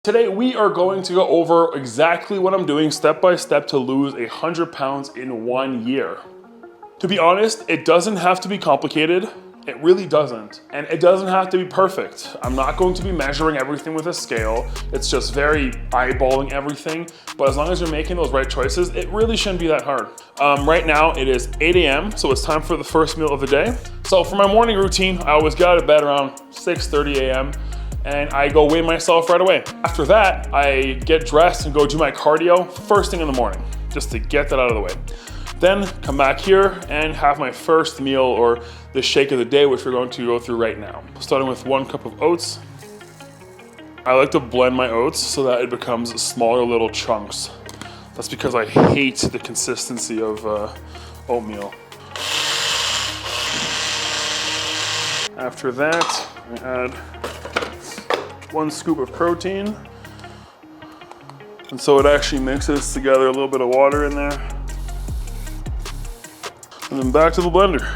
Today we are going to go over exactly what I'm doing step by step to lose 100 pounds in 1 year. To be honest, it doesn't have to be complicated. It really doesn't. And it doesn't have to be perfect. I'm not going to be measuring everything with a scale. It's just very eyeballing everything. But as long as you're making those right choices, it really shouldn't be that hard. Right now it is 8 a.m. So it's time for the first meal of the day. So for my morning routine, I always get out of bed around 6:30 a.m. and I go weigh myself right away. After that, I get dressed and go do my cardio first thing in the morning, just to get that out of the way. Then come back here and have my first meal or the shake of the day, which we're going to go through right now. Starting with 1 cup of oats. I like to blend my oats so that it becomes smaller little chunks. That's because I hate the consistency of oatmeal. After that, I add 1 scoop of protein. And so it actually mixes together, a little bit of water in there. And then back to the blender.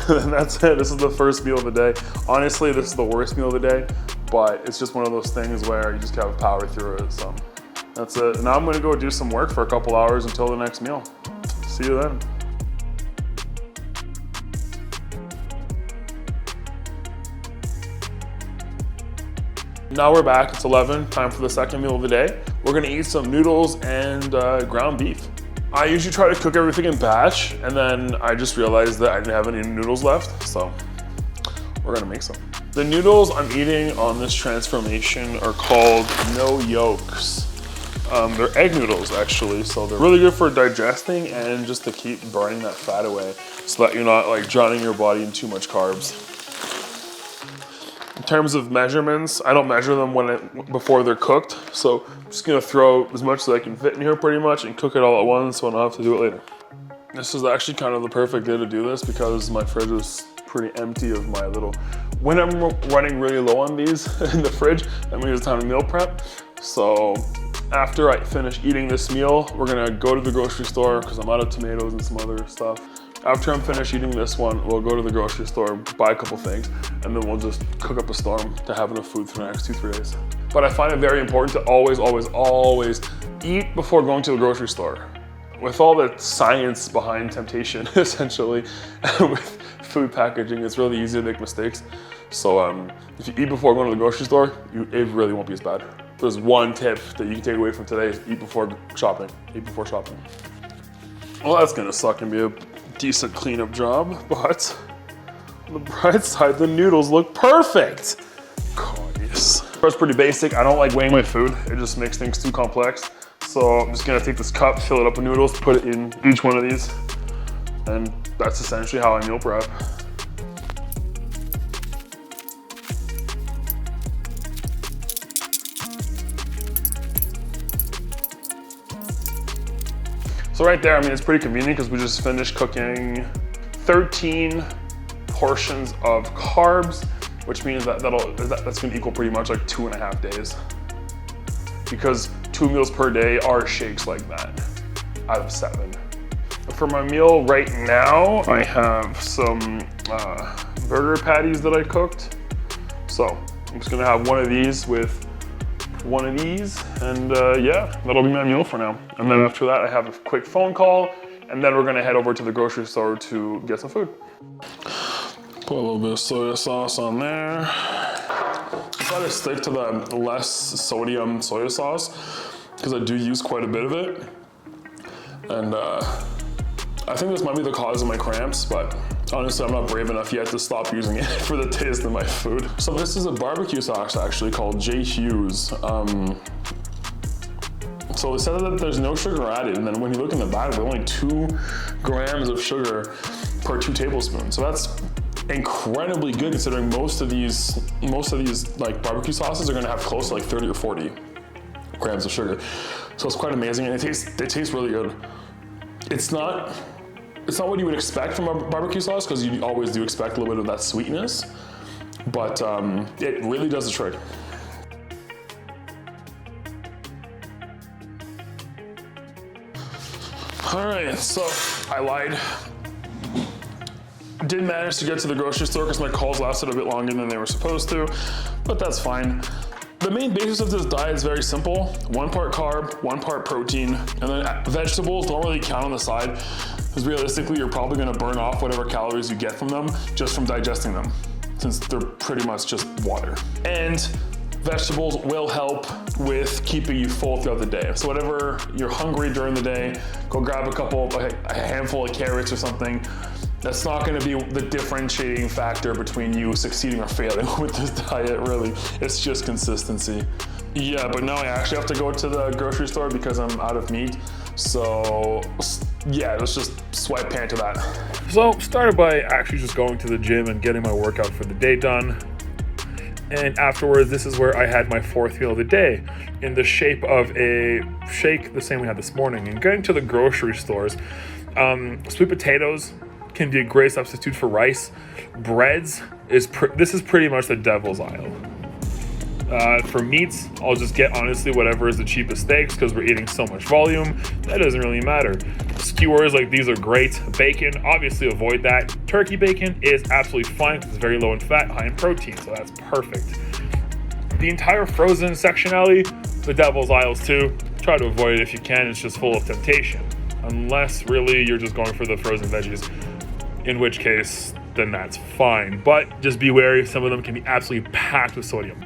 And that's it, this is the first meal of the day. Honestly, this is the worst meal of the day, but it's just one of those things where you just gotta power through it, so. That's it. Now I'm gonna go do some work for a couple hours until the next meal. See you then. Now we're back, it's 11, time for the second meal of the day. We're gonna eat some noodles and ground beef. I usually try to cook everything in batch, and then I just realized that I didn't have any noodles left, so we're gonna make some. The noodles I'm eating on this transformation are called no yolks. They're egg noodles actually, so they're really good for digesting and just to keep burning that fat away so that you're not like drowning your body in too much carbs. In terms of measurements, I don't measure them before they're cooked, so I'm just gonna throw as much as I can fit in here pretty much and cook it all at once so I don't have to do it later. This is actually kind of the perfect day to do this because my fridge is pretty empty of my little, when I'm running really low on these in the fridge, that means it's time to meal prep. So after I finish eating this meal, we're gonna go to the grocery store because I'm out of tomatoes and some other stuff. After I'm finished eating this one, we'll go to the grocery store, buy a couple things, and then we'll just cook up a storm to have enough food for the next 2-3 days. But I find it very important to always eat before going to the grocery store. With all the science behind temptation, essentially, with food packaging, it's really easy to make mistakes. So if you eat before going to the grocery store, it really won't be as bad. There's one tip that you can take away from today is eat before shopping. Eat before shopping. Well, that's gonna suck and be a decent cleanup job, but on the bright side, the noodles look perfect. Yes. It's pretty basic. I don't like weighing my food. It just makes things too complex. So I'm just gonna take this cup, fill it up with noodles, put it in each one of these, and that's essentially how I meal prep. So right there, I mean, it's pretty convenient because we just finished cooking 13 portions of carbs, which means that that's gonna equal pretty much like 2.5 days. Because 2 meals per day are shakes like that, out of 7. For my meal right now, I have some burger patties that I cooked. So I'm just gonna have one of these with one of these, and yeah, that'll be my meal for now. And then after that, I have a quick phone call, and then we're gonna head over to the grocery store to get some food. Put a little bit of soy sauce on there. I try to stick to the less sodium soy sauce, because I do use quite a bit of it. And I think this might be the cause of my cramps, but honestly, I'm not brave enough yet to stop using it for the taste of my food. So this is a barbecue sauce actually called J. Hughes. So it says that there's no sugar added, and then when you look in the bag, there's only 2 grams of sugar per 2 tablespoons. So that's incredibly good considering most of these like barbecue sauces are gonna have close to like 30 or 40 grams of sugar. So it's quite amazing, and it tastes really good. It's not what you would expect from a barbecue sauce, because you always do expect a little bit of that sweetness, but it really does the trick. All right, so I lied. Did manage to get to the grocery store because my calls lasted a bit longer than they were supposed to, but that's fine. The main basis of this diet is very simple. 1 part carb, 1 part protein, and then vegetables don't really count on the side because realistically you're probably gonna burn off whatever calories you get from them just from digesting them, since they're pretty much just water. And vegetables will help with keeping you full throughout the day. So whatever you're hungry during the day, go grab a handful of carrots or something. That's not gonna be the differentiating factor between you succeeding or failing with this diet, really. It's just consistency. Yeah, but now I actually have to go to the grocery store because I'm out of meat. So yeah, let's just swipe pan to that. So started by actually just going to the gym and getting my workout for the day done. And afterwards, this is where I had my 4th meal of the day in the shape of a shake, the same we had this morning. And getting to the grocery stores, sweet potatoes can be a great substitute for rice. Breads this is pretty much the devil's aisle. For meats, I'll just get honestly whatever is the cheapest steaks because we're eating so much volume. That doesn't really matter. Skewers like these are great. Bacon, obviously avoid that. Turkey bacon is absolutely fine because it's very low in fat, high in protein, so that's perfect. The entire frozen section, Ellie, the devil's aisles too. Try to avoid it if you can. It's just full of temptation. Unless really you're just going for the frozen veggies, in which case then that's fine. But just be wary, some of them can be absolutely packed with sodium.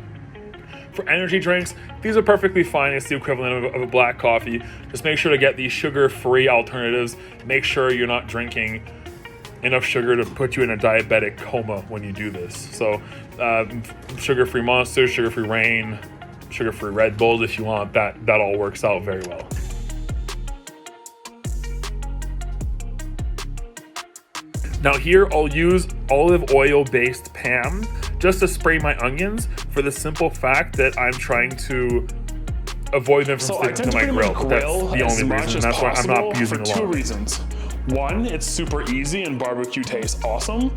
For energy drinks, these are perfectly fine. It's the equivalent of a black coffee. Just make sure to get these sugar-free alternatives. Make sure you're not drinking enough sugar to put you in a diabetic coma when you do this. So sugar-free Monster, sugar-free Reign, sugar-free Red Bulls if you want, that all works out very well. Now here I'll use olive oil based pan just to spray my onions for the simple fact that I'm trying to avoid them from sticking to my grill. That's the only reason. That's why I'm not using a lot. For 2 reasons. 1, it's super easy and barbecue tastes awesome.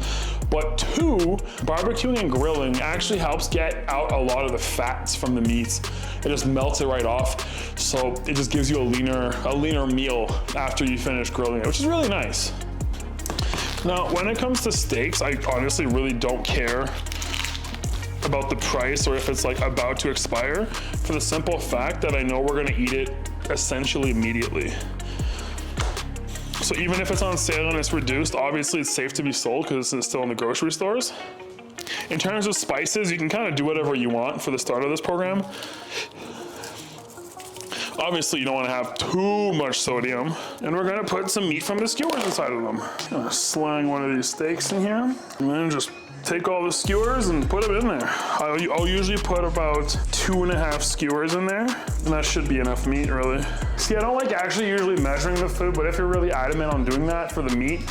But 2, barbecuing and grilling actually helps get out a lot of the fats from the meats. It just melts it right off. So it just gives you a leaner meal after you finish grilling it, which is really nice. Now, when it comes to steaks, I honestly really don't care about the price or if it's like about to expire, for the simple fact that I know we're gonna eat it essentially immediately. So even if it's on sale and it's reduced, obviously it's safe to be sold because this is still in the grocery stores. In terms of spices, you can kind of do whatever you want for the start of this program. Obviously, you don't want to have too much sodium. And we're gonna put some meat from the skewers inside of them. I'm gonna slang one of these steaks in here, and then just take all the skewers and put them in there. I'll usually put about 2.5 skewers in there, and that should be enough meat, really. See, I don't like actually usually measuring the food, but if you're really adamant on doing that for the meat,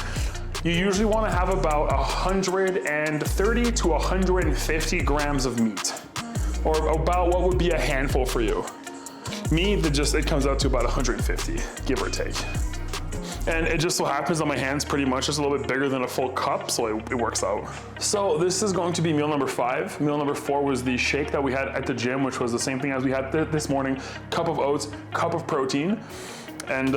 you usually want to have about 130 to 150 grams of meat, or about what would be a handful for you. Me, it comes out to about 150, give or take. And it just so happens that my hand's pretty much just a little bit bigger than a full cup, so it works out. So this is going to be meal number 5. Meal number 4 was the shake that we had at the gym, which was the same thing as we had this morning. Cup of oats, cup of protein. And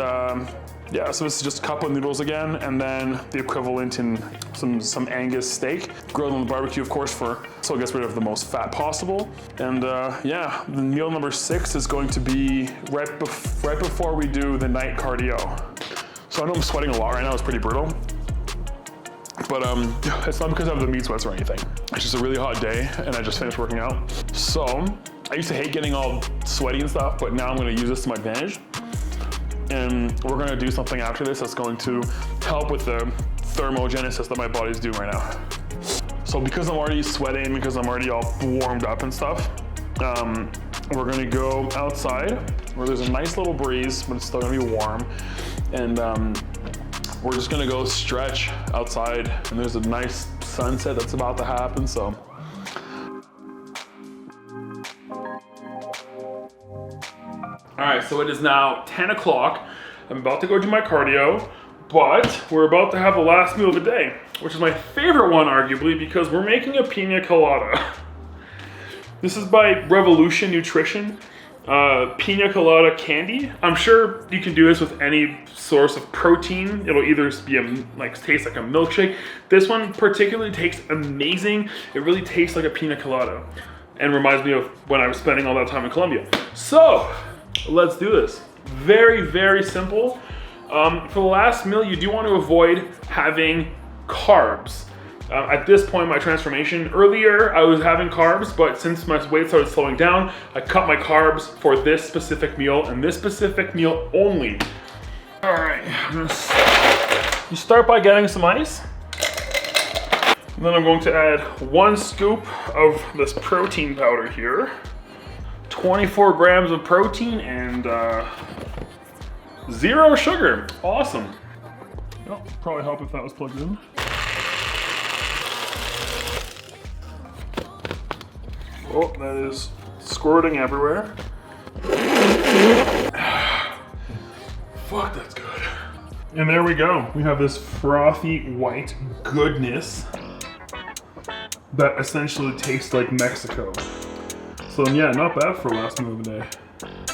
yeah, so this is just a cup of noodles again, and then the equivalent in some Angus steak, grilled on the barbecue, of course, so it gets rid of the most fat possible. And yeah, the meal number 6 is going to be right before we do the night cardio. So I know I'm sweating a lot right now, it's pretty brutal. But it's not because I have the meat sweats or anything. It's just a really hot day and I just finished working out. So I used to hate getting all sweaty and stuff, but now I'm gonna use this to my advantage. And we're gonna do something after this that's going to help with the thermogenesis that my body's doing right now. So because I'm already sweating, because I'm already all warmed up and stuff, we're gonna go outside where there's a nice little breeze, but it's still gonna be warm. And we're just gonna go stretch outside, and there's a nice sunset that's about to happen, so. All right, so it is now 10 o'clock. I'm about to go do my cardio, but we're about to have the last meal of the day, which is my favorite one, arguably, because we're making a pina colada. This is by Revolution Nutrition. Pina colada candy. I'm sure you can do this with any source of protein. It'll either be taste like a milkshake. This one particularly tastes amazing. It really tastes like a pina colada and reminds me of when I was spending all that time in Colombia. So let's do this. Very, very simple. For the last meal, you do want to avoid having carbs. At this point in my transformation, earlier I was having carbs, but since my weight started slowing down, I cut my carbs for this specific meal and this specific meal only. All right, you start by getting some ice. And then I'm going to add 1 scoop of this protein powder here. 24 grams of protein and 0 sugar. Awesome. Oh, probably help if that was plugged in. Oh, that is squirting everywhere. Fuck, that's good. And there we go. We have this frothy white goodness that essentially tastes like Mexico. So yeah, not bad for last meal of the day.